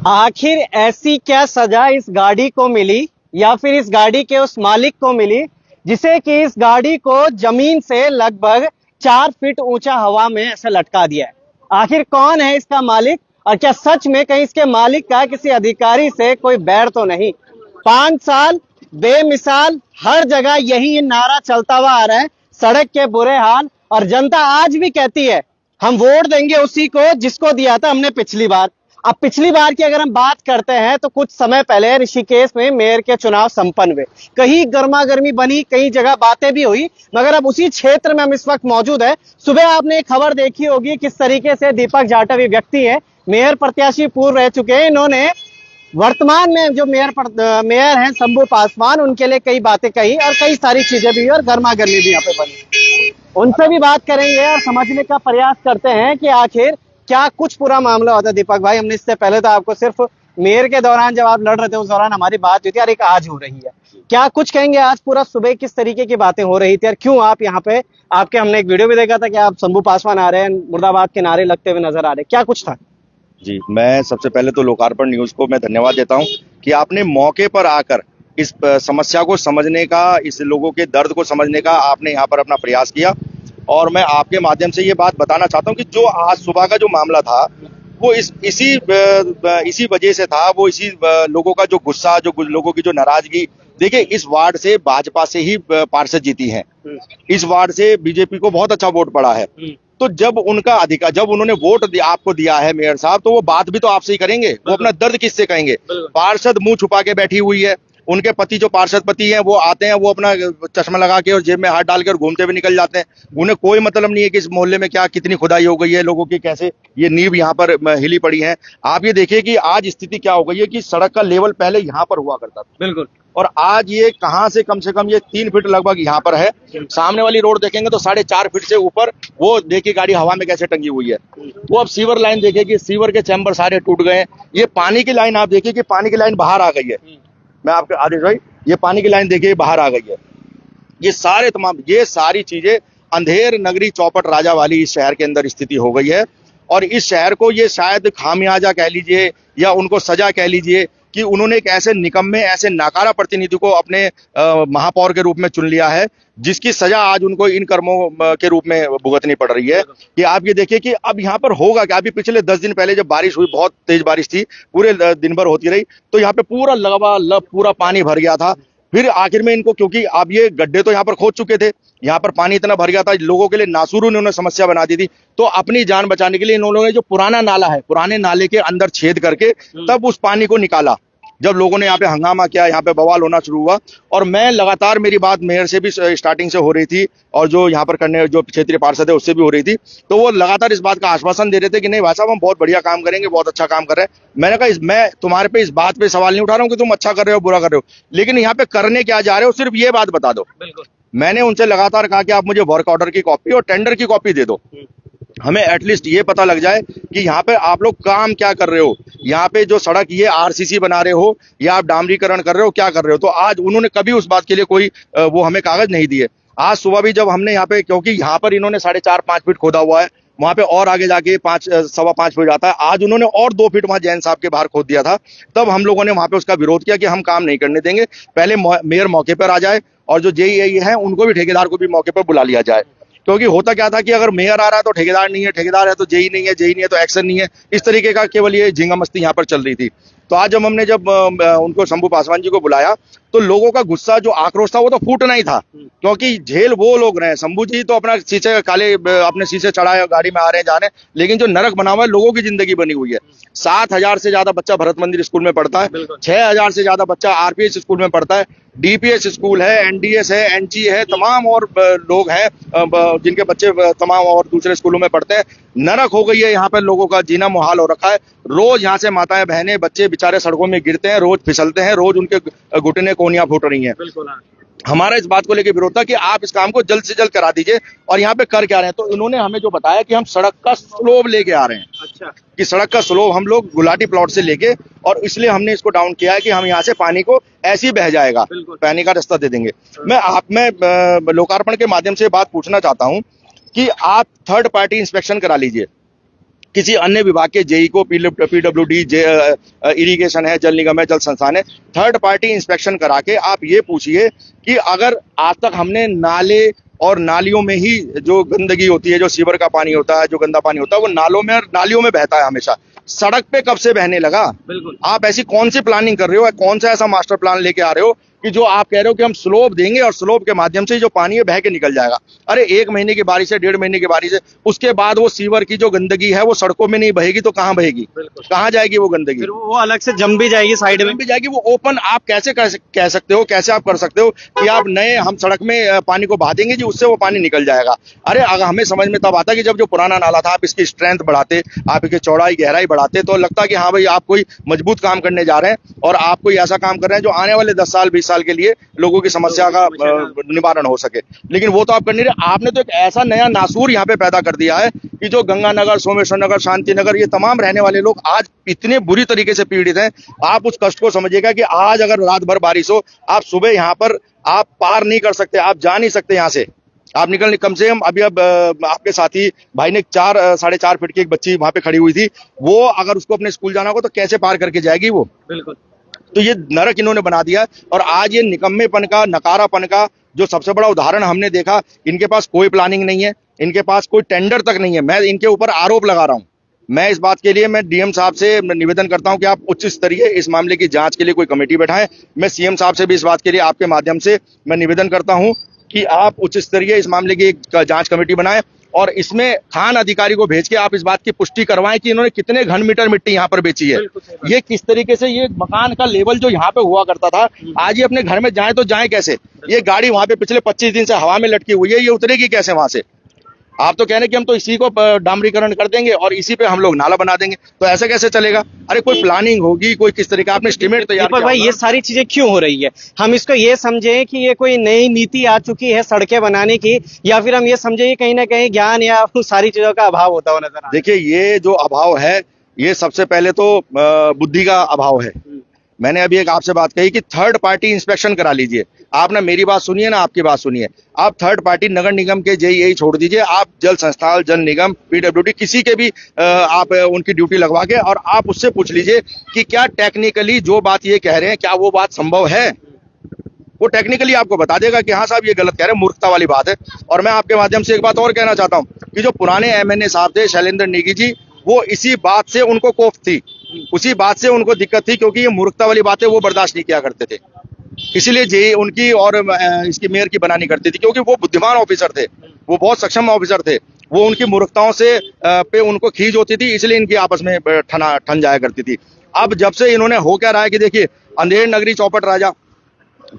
आखिर ऐसी क्या सजा इस गाड़ी को मिली या फिर इस गाड़ी के उस मालिक को मिली जिसे कि इस गाड़ी को जमीन से लगभग 4 फीट ऊंचा हवा में ऐसे लटका दिया है। आखिर कौन है इसका मालिक और क्या सच में कहीं इसके मालिक का किसी अधिकारी से कोई बैर तो नहीं। 5 साल बेमिसाल हर जगह यही नारा चलता हुआ आ रहा है, सड़क के बुरे हाल, और जनता आज भी कहती है हम वोट देंगे उसी को जिसको दिया था हमने पिछली बार। अब पिछली बार की अगर हम बात करते हैं तो कुछ समय पहले ऋषिकेश में मेयर के चुनाव संपन्न हुए, कहीं गर्मा गर्मी बनी, कई जगह बातें भी हुई, मगर अब उसी क्षेत्र में हम इस वक्त मौजूद है। सुबह आपने एक खबर देखी होगी किस तरीके से दीपक जाटव ये व्यक्ति है, मेयर प्रत्याशी पूर्व रह चुके हैं, इन्होंने वर्तमान में जो मेयर हैं शंभू पासवान, उनके लिए कई बातें कही और कई सारी चीजें भी और गर्मा गर्मी भी यहाँ पे बनी। उनसे भी बात करेंगे और समझने का प्रयास करते हैं कि आखिर क्या कुछ पूरा मामला होता है। दीपक भाई, हमने इससे पहले तो आपको सिर्फ मेयर के दौरान जब आप लड़ रहे थे उस दौरान हमारी बात हुई थी और एक आज हो रही है, क्या कुछ कहेंगे आज पूरा सुबह किस तरीके की बातें हो रही थी और क्यों आप यहाँ पे, आपके हमने एक वीडियो भी देखा था कि आप शंभू पासवान आ रहे हैं, मुर्दाबाद के नारे लगते हुए नजर आ रहे, क्या कुछ था? जी, मैं सबसे पहले तो लोकार्पण न्यूज को मैं धन्यवाद देता हूं कि आपने मौके पर आकर इस समस्या को समझने का, इस लोगों के दर्द को समझने का आपने यहाँ पर अपना प्रयास किया। और मैं आपके माध्यम से ये बात बताना चाहता हूं कि जो आज सुबह का जो मामला था वो इसी वजह से था, वो इसी लोगों का जो गुस्सा, जो लोगों की जो नाराजगी। देखिए, इस वार्ड से भाजपा से ही पार्षद जीती हैं, इस वार्ड से बीजेपी को बहुत अच्छा वोट पड़ा है। तो जब उनका अधिकार, जब उन्होंने वोट आपको दिया है मेयर साहब, तो वो बात भी तो आपसे ही करेंगे, वो अपना दर्द किससे कहेंगे? पार्षद मुंह छुपा के बैठी हुई है, उनके पति जो पार्षद पति हैं वो आते हैं, वो अपना चश्मा लगा के और जेब में हाथ डाल कर घूमते हुए निकल जाते हैं। उन्हें कोई मतलब नहीं है कि इस मोहल्ले में क्या कितनी खुदाई हो गई है, लोगों की कैसे ये नींव यहाँ पर हिली पड़ी है। आप ये देखिए कि आज स्थिति क्या हो गई है कि सड़क का लेवल पहले यहाँ पर हुआ करता था, बिल्कुल, और आज ये कहाँ से कम ये 3 फीट लगभग यहाँ पर है। सामने वाली रोड देखेंगे तो 4.5 फीट से ऊपर, वो देखिए गाड़ी हवा में कैसे टंगी हुई है। वो अब सीवर लाइन देखिए कि सीवर के चैम्बर सारे टूट गए हैं। ये पानी की लाइन आप देखिए कि पानी की लाइन बाहर आ गई है। मैं आपके आदेश भाई, ये पानी की लाइन देखिए बाहर आ गई है। ये सारी चीजें अंधेर नगरी चौपट राजा वाली इस शहर के अंदर स्थिति हो गई है। और इस शहर को ये शायद खामियाजा कह लीजिए या उनको सजा कह लीजिए कि उन्होंने एक ऐसे निकम्मे, ऐसे नाकारा प्रतिनिधि को अपने महापौर के रूप में चुन लिया है, जिसकी सजा आज उनको इन कर्मों के रूप में भुगतनी पड़ रही है। कि आप ये देखिए कि अब यहाँ पर होगा क्या। अभी पिछले 10 दिन पहले जब बारिश हुई, बहुत तेज बारिश थी, पूरे दिन भर होती रही, तो यहाँ पे पूरा लबालब पूरा पानी भर गया था। फिर आखिर में इनको, क्योंकि अब ये गड्ढे तो यहाँ पर खोद चुके थे, यहाँ पर पानी इतना भर गया था, लोगों के लिए नासूर उन्होंने समस्या बना दी थी। तो अपनी जान बचाने के लिए इन लोगों ने जो पुराना नाला है, पुराने नाले के अंदर छेद करके तब उस पानी को निकाला। जब लोगों ने यहाँ पे हंगामा किया, यहाँ पे बवाल होना शुरू हुआ, और मैं लगातार, मेरी बात मेयर से भी स्टार्टिंग से हो रही थी और जो यहाँ पर जो क्षेत्रीय पार्षद है उससे भी हो रही थी, तो वो लगातार इस बात का आश्वासन दे रहे थे कि नहीं भाई साहब, हम बहुत बढ़िया काम करेंगे, बहुत अच्छा काम कर रहे हैं। मैंने कहा मैं तुम्हारे पे इस बात पे सवाल नहीं उठा रहा हूँ कि तुम अच्छा कर रहे हो बुरा कर रहे हो, लेकिन यहाँ पे करने क्या जा रहे हो, सिर्फ ये बात बता दो। मैंने उनसे लगातार कहा कि आप मुझे वर्क ऑर्डर की कॉपी और टेंडर की कॉपी दे दो, हमें एटलीस्ट ये पता लग जाए कि यहाँ पे आप लोग काम क्या कर रहे हो, यहाँ पे जो सड़क ये आरसीसी बना रहे हो या आप डामरीकरण कर रहे हो, क्या कर रहे हो। तो आज उन्होंने कभी उस बात के लिए कोई वो हमें कागज नहीं दिए। आज सुबह भी जब हमने यहाँ पे, क्योंकि यहाँ पर इन्होंने 4.5-5 फीट खोदा हुआ है, वहां पे और आगे जाके 5-5.25 फीट जाता है, आज उन्होंने और 2 फीट वहां जैन साहब के बाहर खोद दिया था। तब हम लोगों ने वहां पे उसका विरोध किया कि हम काम नहीं करने देंगे, पहले मेयर मौके पर आ जाए और जो जेईई है उनको भी, ठेकेदार को भी मौके पर बुला लिया जाए। क्योंकि होता क्या था कि अगर मेयर आ रहा है तो ठेकेदार नहीं है, ठेकेदार है तो जेई नहीं है, जेई नहीं है तो एक्शन नहीं है, इस तरीके का केवल ये झिंगा मस्ती यहाँ पर चल रही थी। तो आज जब उनको शंभू पासवान जी को बुलाया तो लोगों का गुस्सा, जो आक्रोश था, वो तो फूटना ही था, क्योंकि झेल वो लोग रहे हैं। शंभू जी तो अपना शीशे काले, अपने शीशे चढ़ाए गाड़ी में आ रहे हैं जा रहे हैं, लेकिन जो नरक बना हुआ है, लोगों की जिंदगी बनी हुई है। 7,000 से ज्यादा बच्चा भरत मंदिर स्कूल में पढ़ता है, 6,000 से ज्यादा बच्चा आरपीएस स्कूल में पढ़ता है, डीपीएस स्कूल है, एनडीएस है, एनजी है, तमाम और लोग हैं जिनके बच्चे तमाम और दूसरे स्कूलों में पढ़ते हैं। नरक हो गई है यहाँ पे, लोगों का जीना मुहाल हो रखा है। रोज यहाँ से माताएं बहनें बच्चे बेचारे सड़कों में गिरते हैं, रोज फिसलते हैं, रोज उनके घुटने कोनियां फूट रही हैं। हमारा इस बात को लेकर विरोध था कि आप इस काम को जल्द से जल्द करा दीजिए। और यहाँ पे कर क्या रहे हैं, तो इन्होंने हमें जो बताया कि हम सड़क का स्लोब लेके आ रहे हैं। अच्छा, कि सड़क का स्लोब हम लोग गुलाटी प्लॉट से लेके, और इसलिए हमने इसको डाउन किया है कि हम यहाँ से पानी को ऐसे ही बह जाएगा, पानी का रास्ता दे देंगे। मैं लोकार्पण के माध्यम से बात पूछना चाहता हूँ कि आप थर्ड पार्टी इंस्पेक्शन करा लीजिए। किसी अन्य विभाग के जेई को, पीडब्ल्यूडी, इरिगेशन है, जल निगम है, जल संस्थान है, थर्ड पार्टी इंस्पेक्शन करा के आप ये पूछिए कि अगर आज तक हमने नाले और नालियों में ही जो गंदगी होती है, जो सीवर का पानी होता है, जो गंदा पानी होता है, वो नालों में और नालियों में बहता है हमेशा, सड़क पे कब से बहने लगा? बिल्कुल। आप ऐसी कौन सी प्लानिंग कर रहे हो, कौन सा ऐसा मास्टर प्लान लेके आ रहे हो कि जो आप कह रहे हो कि हम स्लोप देंगे और स्लोप के माध्यम से जो पानी है बह के निकल जाएगा? अरे 1 महीने की बारिश है, 1.5 महीने की बारिश है, उसके बाद वो सीवर की जो गंदगी है वो सड़कों में नहीं बहेगी तो कहाँ बहेगी? कहाँ जाएगी वो गंदगी? फिर वो अलग से जम भी जाएगी साइड में भी जाएगी। वो ओपन आप कैसे कह सकते हो, कैसे आप कर सकते हो कि आप नए हम सड़क में पानी को बहा देंगे जी, उससे वो पानी निकल जाएगा? अरे अगर हमें समझ में तब आता कि जब जो पुराना नाला था आप इसकी स्ट्रेंथ बढ़ाते, आप इसकी चौड़ाई गहराई बढ़ाते, तो लगता कि हाँ भाई आप कोई मजबूत काम करने जा रहे हैं और आप कोई ऐसा काम कर रहे हैं जो आने वाले 10 साल 20 साल के लिए लोगों की समस्या का निवारण हो सके। लेकिन वो तो आप कर नहीं रहे। आपने तो एक ऐसा नया नासूर यहाँ पे पैदा कर दिया है कि जो गंगानगर, सोमेश्वर नगर, शांति नगर, ये तमाम रहने वाले लोग आज इतने बुरी तरीके से पीड़ित हैं। आप उस कष्ट को समझिएगा कि आज अगर रात भर बारिश हो, आप सुबह यहाँ पर आप पार नहीं कर सकते, आप जा नहीं सकते यहाँ से, आप निकल कम से कम अभी अब आपके साथी भाई ने 4-4.5 फीट की एक बच्ची वहां पे खड़ी हुई थी, वो अगर उसको अपने स्कूल जाना होगा तो कैसे पार करके जाएगी वो? बिल्कुल। तो ये नरक इन्होंने बना दिया और आज ये निकम्मेपन का, नकारापन का जो सबसे बड़ा उदाहरण हमने देखा, इनके पास कोई प्लानिंग नहीं है, इनके पास कोई टेंडर तक नहीं है। मैं इनके ऊपर आरोप लगा रहा हूं। मैं इस बात के लिए मैं डीएम साहब से निवेदन करता हूं कि आप उच्च स्तरीय इस मामले की जांच के लिए कोई कमेटी बैठाएं। मैं सीएम साहब से भी इस बात के लिए आपके माध्यम से मैं निवेदन करता हूं कि आप उच्च स्तरीय इस मामले की एक जांच कमेटी बनाएं और इसमें खान अधिकारी को भेज के आप इस बात की पुष्टि करवाएं कि इन्होंने कितने घन मीटर मिट्टी यहाँ पर बेची है, ये किस तरीके से ये मकान का लेवल जो यहाँ पे हुआ करता था, आज ये अपने घर में जाए तो जाए कैसे? ये गाड़ी वहां पे पिछले 25 दिन से हवा में लटकी हुई है, ये उतरेगी कैसे वहां से? आप तो कह रहे हैं कि हम तो इसी को डामरीकरण कर देंगे और इसी पे हम लोग नाला बना देंगे, तो ऐसे कैसे चलेगा? अरे कोई प्लानिंग होगी, कोई किस तरीके आपने एस्टीमेट तैयार किया? भाई ये सारी चीजें क्यों हो रही है? हम इसको ये समझे कि ये कोई नई नीति आ चुकी है सड़कें बनाने की, या फिर हम ये समझे कि कहीं ना कहीं ज्ञान या सारी चीजों का अभाव होता हुआ नजर आ रहा है? देखिए, ये जो अभाव है, ये सबसे पहले तो बुद्धि का अभाव है। मैंने अभी एक आपसे बात कही कि थर्ड पार्टी इंस्पेक्शन करा लीजिए। आप ना मेरी बात सुनिए ना आपकी बात सुनिए। आप थर्ड पार्टी नगर निगम के जेई छोड़ दीजिए, आप जल संस्थान, जल निगम, पीडब्ल्यूडी, किसी के भी आप उनकी ड्यूटी लगवा के और आप उससे पूछ लीजिए कि क्या टेक्निकली जो बात ये कह रहे हैं क्या वो बात संभव है? वो टेक्निकली आपको बता देगा कि हाँ साहब ये गलत कह रहे हैं, मूर्खता वाली बात है। और मैं आपके माध्यम से एक बात और कहना चाहता हूँ कि जो पुराने एमएनए साहब थे, शैलेंद्र नेगी जी, वो इसी बात से उनको कोफ थी, उसी बात से उनको दिक्कत थी, क्योंकि ये मूर्खता वाली बातें वो बर्दाश्त नहीं किया करते थे। इसीलिए जेई उनकी और इसकी मेयर की बनानी करती थी, क्योंकि वो बुद्धिमान ऑफिसर थे, वो बहुत सक्षम ऑफिसर थे। वो उनकी मूर्खताओं से पे उनको खींच होती थी, इसलिए इनकी आपस में ठन जाया करती थी। अब जब से इन्होंने हो क्या रहा है कि देखिए, अंधेर नगरी चौपट राजा,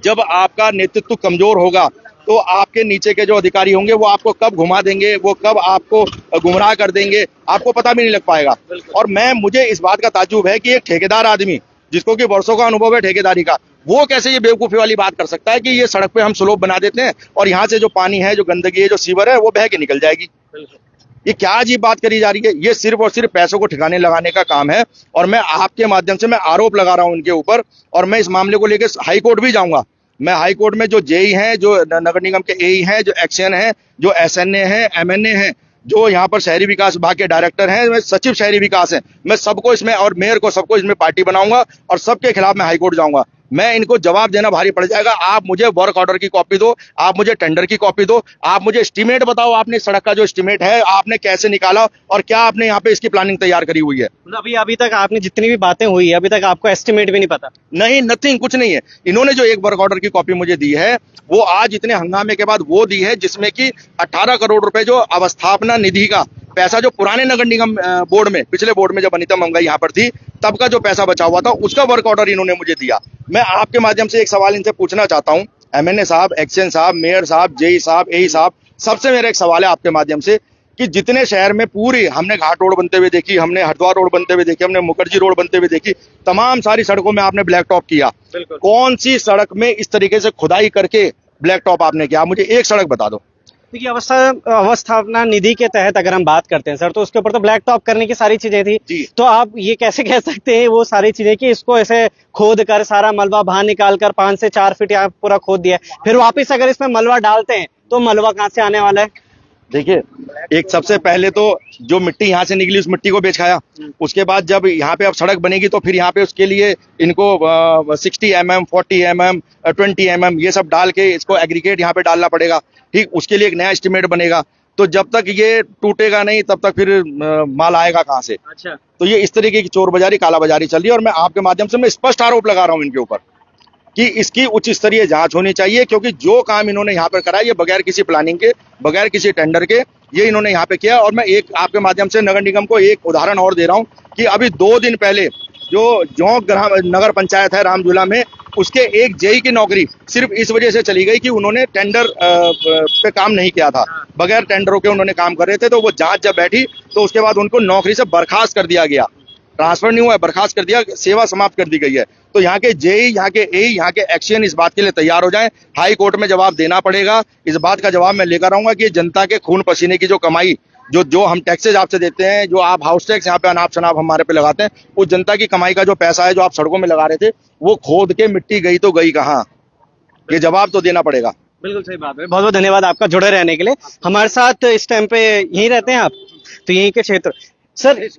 जब आपका नेतृत्व कमजोर होगा तो आपके नीचे के जो अधिकारी होंगे वो आपको कब घुमा देंगे, वो कब आपको गुमराह कर देंगे, आपको पता भी नहीं लग पाएगा। और मुझे इस बात का ताज्जुब है कि एक ठेकेदार आदमी जिसको कि वर्षों का अनुभव है ठेकेदारी का, वो कैसे ये बेवकूफी वाली बात कर सकता है कि ये सड़क पे हम स्लोप बना देते हैं और यहाँ से जो पानी है, जो गंदगी है, जो सीवर है, वो बह के निकल जाएगी। ये क्या अजीब बात करी जा रही है? ये सिर्फ और सिर्फ पैसों को ठिकाने लगाने का काम है। और मैं आपके माध्यम से मैं आरोप लगा रहा हूं उनके ऊपर, और मैं इस मामले को लेकर हाई कोर्ट भी जाऊंगा। मैं हाई कोर्ट में जो जेई हैं, जो नगर निगम के एई हैं, जो एक्सएन हैं, जो एसएनए हैं, एमएनए हैं, जो यहाँ पर शहरी विकास विभाग के डायरेक्टर हैं, मैं सचिव शहरी विकास हैं, मैं सबको इसमें, और मेयर को, सबको इसमें पार्टी बनाऊंगा और सबके खिलाफ मैं हाईकोर्ट जाऊंगा। मैं इनको जवाब देना भारी पड़ जाएगा। आप मुझे वर्क ऑर्डर की कॉपी दो, आप मुझे टेंडर की कॉपी दो, आप मुझे एस्टीमेट बताओ, आपने सड़क का जो एस्टीमेट है आपने कैसे निकाला और क्या आपने यहाँ पे इसकी प्लानिंग तैयार करी हुई है? अभी तक आपने जितनी भी बातें हुई है, अभी तक आपको एस्टीमेट भी नहीं पता? नहीं, नथिंग, कुछ नहीं है। इन्होंने जो एक वर्क ऑर्डर की कॉपी मुझे दी है, वो आज इतने हंगामे के बाद वो दी है, जिसमें कि 18 करोड़ रुपए जो अवस्थापना निधि का पैसा, जो पुराने नगर निगम बोर्ड में, पिछले बोर्ड में जब अनीता मंगाई यहाँ पर थी, तब का जो पैसा बचा हुआ था, उसका वर्क ऑर्डर इन्होंने मुझे दिया। मैं आपके माध्यम से एक सवाल इनसे पूछना चाहता हूँ, एमएनए साहब, एक्सएन साहब, मेयर साहब, जेई साहब, एई साहब, सबसे मेरा एक सवाल है आपके माध्यम से कि जितने शहर में पूरी हमने घाट रोड बनते हुए देखी, हमने हरिद्वार रोड बनते हुए देखी, हमने मुखर्जी रोड बनते हुए देखी, तमाम सारी सड़कों में आपने ब्लैक टॉप किया, कौन सी सड़क में इस तरीके से खुदाई करके ब्लैक टॉप आपने किया? मुझे एक सड़क बता दो। देखिए, अवस्थापना निधि के तहत अगर हम बात करते हैं सर, तो उसके ऊपर तो ब्लैक टॉप करने की सारी चीजें थी। तो आप ये कैसे कह सकते हैं वो सारी चीजें कि इसको ऐसे खोद कर सारा मलबा बाहर निकाल कर 5 से 4 फीट यहाँ पूरा खोद दिया है, फिर वापस अगर इसमें मलबा डालते हैं तो मलबा कहाँ से आने वाला है? देखिए, एक सबसे पहले तो जो मिट्टी यहाँ से निकली उस मिट्टी को बेच खाया। उसके बाद जब यहाँ पे अब सड़क बनेगी तो फिर यहाँ पे उसके लिए इनको 60 mm, 40 mm, 20 mm ये सब डाल के इसको एग्रीगेट यहाँ पे डालना पड़ेगा। ठीक, उसके लिए एक नया एस्टिमेट बनेगा। तो जब तक ये टूटेगा नहीं तब तक फिर माल आएगा कहाँ से? अच्छा, तो ये इस तरीके की चोर बाजारी, काला बाजारी चल रही है। और मैं आपके माध्यम से मैं स्पष्ट आरोप लगा रहा हूँ इनके ऊपर कि इसकी उच्च स्तरीय जांच होनी चाहिए, क्योंकि जो काम इन्होंने यहाँ पर करा ये बगैर किसी प्लानिंग के, बगैर किसी टेंडर के ये इन्होंने यहाँ पे किया। और मैं एक आपके माध्यम से नगर निगम को एक उदाहरण और दे रहा हूँ कि अभी 2 दिन पहले जो जोंक नगर पंचायत है रामझूला में, उसके एक जेई की नौकरी सिर्फ इस वजह से चली गई कि उन्होंने टेंडर पे काम नहीं किया था, बगैर टेंडरों के उन्होंने काम कर रहे थे। तो वो जांच जब बैठी तो उसके बाद उनको नौकरी से बर्खास्त कर दिया गया, ट्रांसफर नहीं हुआ, बर्खास्त कर दिया, सेवा समाप्त कर दी गई है। तो यहाँ के जेई, यहाँ के एई, यहाँ के एक्शन इस बात के लिए तैयार हो जाएं। हाई कोर्ट में जवाब देना पड़ेगा। इस बात का जवाब मैं लेकर आऊंगा कि जनता के खून पसीने की जो कमाई, जो हम टैक्सेज आपसे देते हैं, जो आप हाउस टैक्स यहाँ पे अनाप शनाप हमारे पे लगाते हैं, उस जनता की कमाई का जो पैसा है जो आप सड़कों में लगा रहे थे, वो खोद के मिट्टी गई तो गई कहाँ? ये जवाब तो देना पड़ेगा। बिल्कुल सही बात है। बहुत बहुत धन्यवाद आपका जुड़े रहने के लिए। हमारे साथ इस टाइम पे यहीं रहते हैं आप, तो यहीं के क्षेत्र। सर,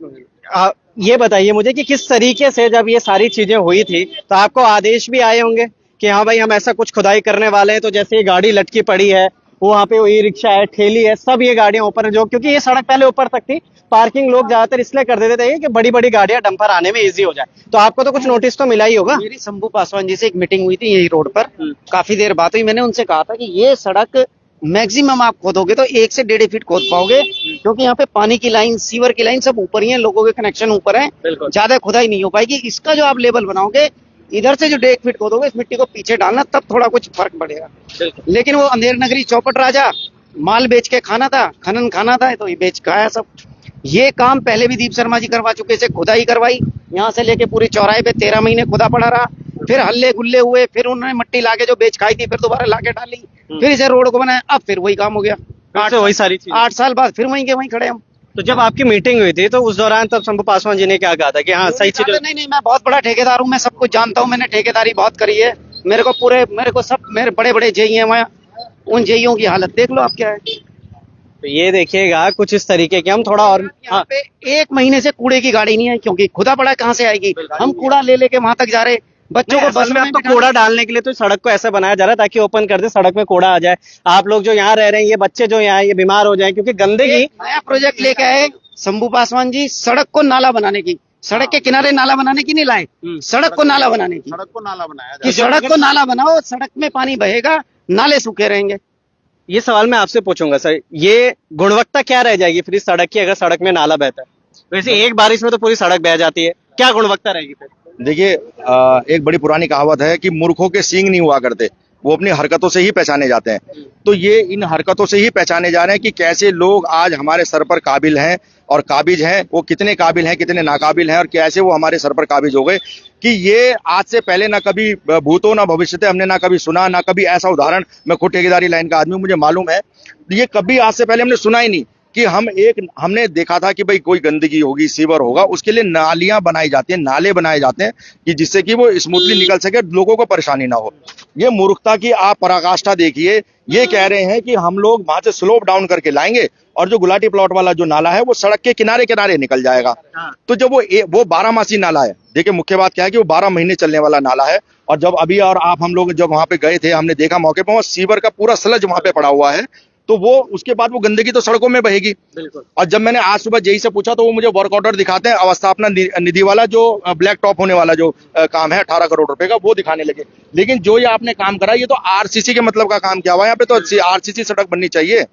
ये बताइए मुझे कि किस तरीके से जब ये सारी चीजें हुई थी तो आपको आदेश भी आए होंगे कि हाँ भाई हम ऐसा कुछ खुदाई करने वाले हैं, तो जैसे ये गाड़ी लटकी पड़ी है, वहाँ पे ई रिक्शा है, ठेली है, सब ये गाड़ियां ऊपर, जो क्योंकि ये सड़क पहले ऊपर तक थी, पार्किंग लोग ज्यादातर इसलिए कर देते थे कि बड़ी बड़ी गाड़ियां डंपर आने में इजी हो जाए। तो आपको तो कुछ नोटिस तो मिला ही होगा। मेरी शंभू पासवान जी से एक मीटिंग हुई थी यही रोड पर, काफी देर बात हुई। मैंने उनसे कहा था कि ये सड़क मैक्सिमम आप खोदोगे तो 1 से 1.5 फीट खोद पाओगे, क्योंकि यहाँ पे पानी की लाइन, सीवर की लाइन सब ऊपर ही है, लोगों के कनेक्शन ऊपर है, ज्यादा खुदाई नहीं हो पाएगी। इसका जो आप लेवल बनाओगे, इधर से जो 1.5 फीट खोदोगे, इस मिट्टी को पीछे डालना, तब थोड़ा कुछ फर्क पड़ेगा। लेकिन वो अंधेर नगरी चौपट राजा, माल बेच के खाना था, खनन खाना था, तो ये बेच खाया सब। ये काम पहले भी दीप शर्मा जी करवा चुके थे, खुदाई करवाई यहाँ से लेके पूरी चौराहे पे 13 महीने खुदा पड़ा रहा, फिर हल्ले गुल्ले हुए, फिर उन्होंने मट्टी लाके जो बेच खाई थी फिर दोबारा लाके डाली, फिर इसे रोड को बनाया, अब फिर वही काम हो गया। वही सारी चीज 8 साल बाद फिर वहीं के वहीं खड़े हम। तो जब आपकी मीटिंग हुई थी तो उस दौरान तब शंभू पासवान जी ने क्या कहा था कि हाँ सही चीज? नहीं, मैं बहुत बड़ा ठेकेदार हूँ, मैं सब कुछ जानता हूँ, मैंने ठेकेदारी बहुत करी है। मेरे को सब मेरे बड़े बड़े जेई हैं वहाँ, उन जेईओं की हालत देख लो आप क्या है। तो ये देखिएगा कुछ इस तरीके के हम थोड़ा और यहाँ पे 1 महीने से कूड़े की गाड़ी नहीं आई, क्योंकि खुदा पड़ा कहाँ से आएगी? हम कूड़ा ले लेके वहां तक जा रहे, बच्चों को बस में। अब तो कूड़ा डालने के लिए तो सड़क को ऐसा बनाया जा रहा है ताकि ओपन कर दे, सड़क में कूड़ा आ जाए। आप लोग जो यहाँ रह रहे हैं, ये बच्चे जो यहाँ ये बीमार हो जाए, क्योंकि गंदगी। नया प्रोजेक्ट लेके आए शंभू पासवान जी, सड़क को नाला बनाने की। सड़क के किनारे नाला बनाने की नहीं लाए, सड़क को नाला बनाने की। सड़क को नाला बनाया कि सड़क को नाला बनाओ, सड़क में पानी बहेगा, नाले सूखे रहेंगे। ये सवाल मैं आपसे पूछूंगा सर, ये गुणवत्ता क्या रह जाएगी फिर इस सड़क की अगर सड़क में नाला बहता है? वैसे एक बारिश में तो पूरी सड़क बह जाती है, क्या गुणवत्ता रहेगी फिर? देखिए, एक बड़ी पुरानी कहावत है कि मूर्खों के सींग नहीं हुआ करते, वो अपनी हरकतों से ही पहचाने जाते हैं। तो ये इन हरकतों से ही पहचाने जा रहे हैं कि कैसे लोग आज हमारे सर पर काबिल हैं और काबिज हैं, वो कितने काबिल हैं, कितने नाकाबिल हैं, और कैसे वो हमारे सर पर काबिज हो गए कि ये आज से पहले ना कभी भूतो ना भविष्यते हमने ना कभी सुना, ना कभी ऐसा उदाहरण। मैं खुद ठेकेदारी लाइन का आदमी, मुझे मालूम है, ये कभी आज से पहले हमने सुना ही नहीं कि हमने देखा था कि भाई कोई गंदगी होगी, सीवर होगा, उसके लिए नालियां बनाई जाती हैं, नाले बनाए जाते हैं कि जिससे कि वो स्मूथली निकल सके, लोगों को परेशानी ना हो। ये मूर्खता की आप पराकाष्ठा देखिए। ये कह रहे हैं कि हम लोग वहां से स्लोप डाउन करके लाएंगे और जो गुलाटी प्लॉट वाला जो नाला है वो सड़क के किनारे किनारे निकल जाएगा। तो जब वो 12 नाला है, देखिए मुख्य बात क्या है कि वो 12 महीने चलने वाला नाला है। और जब अभी और आप हम लोग जब वहां पे गए थे, हमने देखा मौके पर, सीवर का पूरा स्लज वहां पे पड़ा हुआ है। तो वो उसके बाद वो गंदगी तो सड़कों में बहेगी। और जब मैंने आज सुबह जेई से पूछा तो वो मुझे वर्क ऑर्डर दिखाते हैं, अवस्थापना निधि वाला जो ब्लैक टॉप होने वाला जो काम है 18 करोड़ रुपए का, वो दिखाने लगे। लेकिन जो ये आपने काम करा, ये तो आरसीसी के मतलब का काम किया हुआ है। यहाँ पे तो आरसीसी सड़क बननी चाहिए।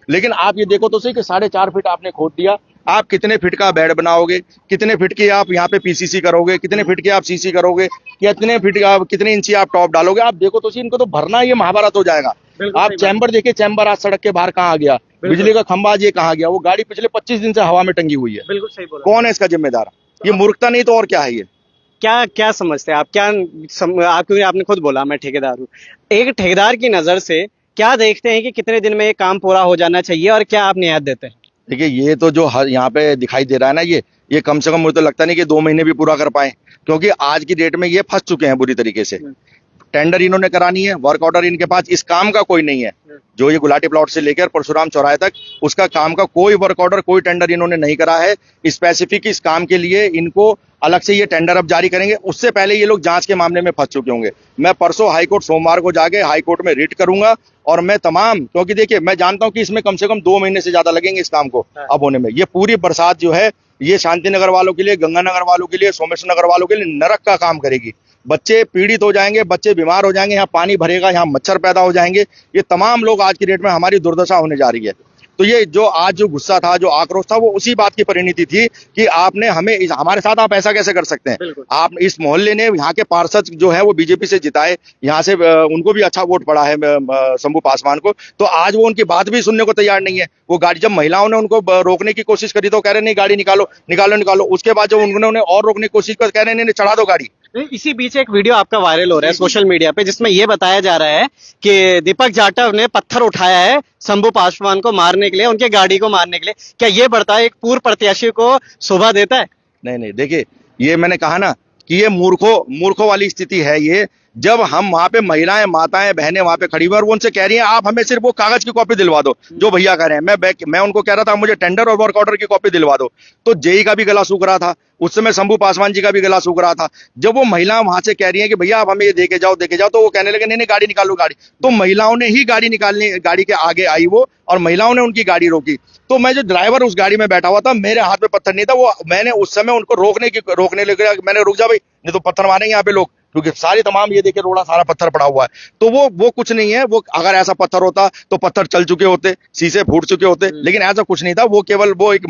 लेकिन आप ये देखो तो सही कि 4.5 फीट आपने खोद दिया। आप कितने फीट का बेड बनाओगे, कितने फीट की आप यहाँ पे पीसीसी करोगे, कितने फीट की आप सीसी करोगे, कितने फीट का कितने इंची आप टॉप डालोगे? आप देखो तो सही, इनको तो भरना ये महाभारत हो जाएगा। आप चैम्बर देखिए, चैम्बर आज सड़क के बाहर कहाँ गया, बिजली का खंभा आज ये कहाँ गया, वो गाड़ी पिछले 25 दिन से हवा में टंगी हुई है। बिल्कुल सही बोला। कौन है इसका जिम्मेदार? ये मूर्खता नहीं तो और क्या है ये? क्या क्या समझते हैं आप? क्योंकि आपने खुद बोला मैं ठेकेदार हूँ, एक ठेकेदार की नजर से क्या देखते हैं कि कितने दिन में ये काम पूरा हो जाना चाहिए और क्या आप नियत देते हैं? देखिए, ये तो जो यहाँ पे दिखाई दे रहा है ना, ये कम से कम मुझे तो लगता नहीं कि 2 महीने भी पूरा कर पाए, क्योंकि आज की डेट में ये फंस चुके हैं बुरी तरीके से। टेंडर इन्होंने करानी है, वर्क ऑर्डर इनके पास इस काम का कोई नहीं है। जो ये गुलाटी प्लॉट से लेकर परशुराम चौराहे तक उसका काम का कोई वर्क ऑर्डर, कोई टेंडर इन्होंने नहीं करा है। स्पेसिफिक इस काम के लिए इनको अलग से ये टेंडर अब जारी करेंगे। उससे पहले ये लोग जांच के मामले में फंस चुके होंगे। मैं परसों हाईकोर्ट सोमवार को जाके हाईकोर्ट में रिट करूंगा और मैं तमाम, क्योंकि देखिए मैं जानता हूं कि इसमें कम से कम 2 महीने से ज्यादा लगेंगे इस काम को अब होने में। ये पूरी बरसात जो है ये शांति नगर वालों के लिए, गंगानगर वालों के लिए, सोमेश्वर नगर वालों के लिए नरक का काम करेगी। बच्चे पीड़ित हो जाएंगे, बच्चे बीमार हो जाएंगे, यहाँ पानी भरेगा, यहाँ मच्छर पैदा हो जाएंगे। ये तमाम लोग आज की डेट में हमारी दुर्दशा होने जा रही है। तो ये जो आज जो गुस्सा था, जो आक्रोश था, वो उसी बात की परिणति थी कि आपने हमें हमारे साथ आप ऐसा कैसे कर सकते हैं। आप इस मोहल्ले ने यहाँ के पार्षद जो है वो बीजेपी से जिताए, यहाँ से उनको भी अच्छा वोट पड़ा है शंभू पासवान को, तो आज वो उनकी बात भी सुनने को तैयार नहीं है। वो गाड़ी, जब महिलाओं ने उनको रोकने की कोशिश करी तो कह रहे नहीं गाड़ी निकालो निकालो निकालो। उसके बाद जब उन्होंने और रोकने की कोशिश कर, कह रहे नहीं चढ़ा दो गाड़ी। इसी बीच एक वीडियो आपका वायरल हो रहा है सोशल मीडिया पे, जिसमें ये बताया जा रहा है कि दीपक जाटव ने पत्थर उठाया है शंभू पासवान को मारने के लिए, उनके गाड़ी को मारने के लिए। क्या ये बढ़ता है एक पूर्व प्रत्याशी को शोभा देता है? नहीं, देखिए ये मैंने कहा ना कि ये मूर्खों वाली स्थिति है। ये जब हम वहां पे महिलाएं, माताएं, बहनें वहां पे खड़ी हुई और वो उनसे कह रही हैं आप हमें सिर्फ वो कागज की कॉपी दिलवा दो जो भैया कह रहे हैं। मैं उनको कह रहा था मुझे टेंडर और वर्क ऑर्डर की कॉपी दिलवा दो, तो जेई का भी गला सूख रहा था, उस समय शंभू पासवान जी का भी गला सूख रहा था। जब वो महिला वहां से कह रही है कि भैया आप हमें ये देके जाओ, तो वो कहने लगे नहीं गाड़ी निकालो गाड़ी। तो महिलाओं ने ही गाड़ी निकालने, गाड़ी के आगे आई वो, और महिलाओं ने उनकी गाड़ी रोकी। तो मैं जो ड्राइवर उस गाड़ी में बैठा हुआ था, मेरे हाथ में पत्थर नहीं था, वो मैंने उस समय उनको रोकने लगे, मैंने रुक जा भाई नहीं तो पत्थर मारेंगे यहाँ पे लोग, क्योंकि सारी तमाम ये देखिए रोड़ा सारा पत्थर पड़ा हुआ है। तो वो कुछ नहीं है। वो अगर ऐसा पत्थर होता तो पत्थर चल चुके होते, शीशे फूट चुके होते, लेकिन ऐसा कुछ नहीं था। वो केवल वो एक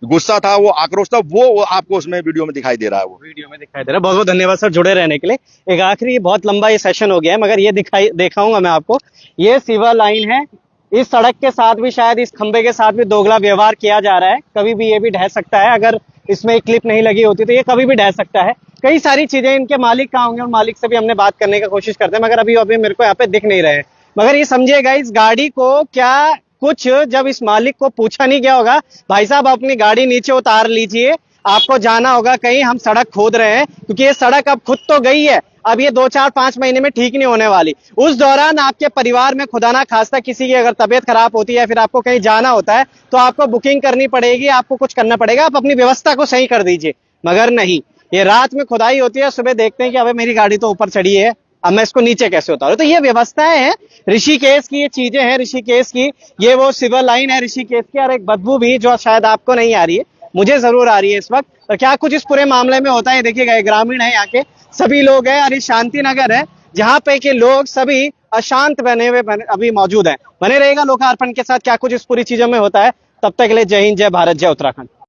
गुस्सा था, वो आक्रोश था, वो आपको उसमें वीडियो में दिखाई दे रहा है। वो वीडियो में दिखाई दे रहा है। बहुत बहुत धन्यवाद सर जुड़े रहने के लिए। एक आखिरी, बहुत लंबा ये सेशन हो गया है, मगर ये दिखाऊंगा मैं आपको। ये सिवर लाइन है, इस सड़क के साथ भी शायद इस खंबे के साथ भी दोगला व्यवहार किया जा रहा है। कभी भी ये भी ढह सकता है, अगर इसमें क्लिप नहीं लगी होती तो ये कभी भी ढह सकता है। कई सारी चीजें, इनके मालिक कहाँ होंगे, और मालिक से भी हमने बात करने की कोशिश करते हैं, मगर अभी मेरे को यहाँ पे दिख नहीं रहे हैं। मगर ये समझिएगा, इस गाड़ी को क्या कुछ जब इस मालिक को पूछा नहीं गया होगा, भाई साहब अपनी गाड़ी नीचे उतार लीजिए, आपको जाना होगा कहीं, हम सड़क खोद रहे हैं, क्योंकि ये सड़क अब खुद तो गई है, अब ये 2-4-5 महीने में ठीक नहीं होने वाली। उस दौरान आपके परिवार में खुदा ना खास्ता किसी की अगर तबीयत खराब होती है, फिर आपको कहीं जाना होता है, तो आपको बुकिंग करनी पड़ेगी, आपको कुछ करना पड़ेगा, आप अपनी व्यवस्था को सही कर दीजिए। मगर नहीं, ये रात में खुदाई होती है, सुबह देखते हैं कि अबे मेरी गाड़ी तो ऊपर चढ़ी है, अब मैं इसको नीचे कैसे उतारूं। तो ये व्यवस्थाएं हैं ऋषिकेश की, ये चीजें हैं ऋषिकेश की। ये वो सिवर लाइन है ऋषिकेश की, और एक बदबू भी जो शायद आपको नहीं आ रही है, मुझे जरूर आ रही है इस वक्त। और क्या कुछ इस पूरे मामले में होता है देखिएगा। ग्रामीण है, यहाँ के सभी लोग हैं, और ये शांति नगर है जहाँ पे के लोग सभी अशांत बने हुए अभी मौजूद हैं। बने रहेगा लोकार्पण के साथ क्या कुछ इस पूरी चीजों में होता है। तब तक के लिए जय हिंद, जय भारत, जय उत्तराखंड।